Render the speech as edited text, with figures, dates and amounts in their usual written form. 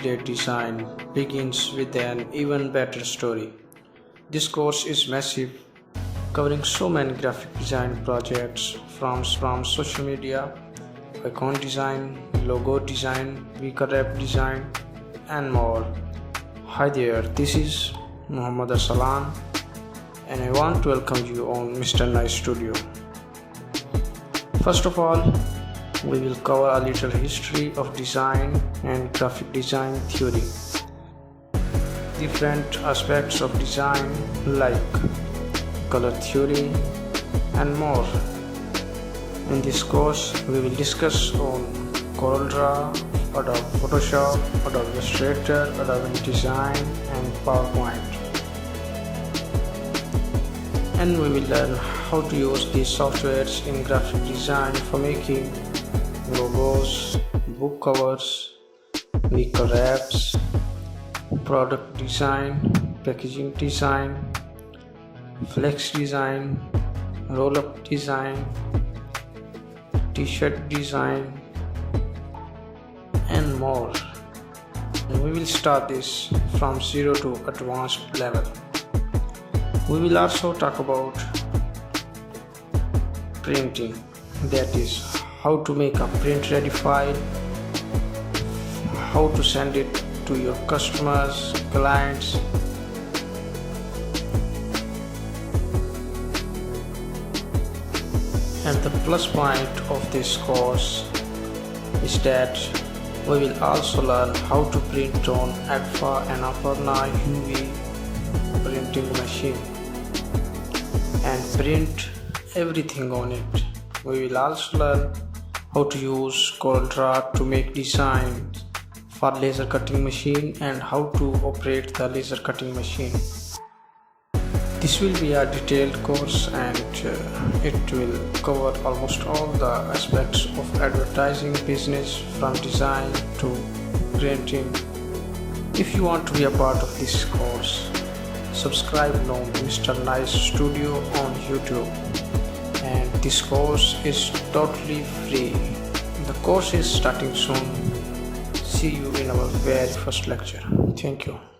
great design begins with an even better story. This course is massive, covering so many graphic design projects from social media, icon design, logo design, vehicle wrap design, and more. Hi there, this is Muhammad Assalan, and I want to welcome you on Mr. Nice Studio. First of all, we will cover a little history of design and graphic design theory. Different aspects of design like color theory and more. In this course, we will discuss on CorelDRAW, Adobe Photoshop, Adobe Illustrator, Adobe InDesign, and PowerPoint. And we will learn how to use these softwares in graphic design for making logos, book covers, vehicle wraps, product design, packaging design, flex design, roll-up design, t-shirt design, and more. And we will start this from zero to advanced level. We will also talk about printing, that is, how to make a print ready file, how to send it to your customers, clients, and the plus point of this course is that we will also learn how to print on Agfa Anapurna UV printing machine and print everything on it. We will also learn how to use CorelDRAW to make designs for laser cutting machine and how to operate the laser cutting machine. This will be a detailed course and it will cover almost all the aspects of advertising business from design to printing. If you want to be a part of this course, subscribe now Mr. Nice Studio on YouTube. And this course is totally free. The course is starting soon. See you in our very first lecture. Thank you.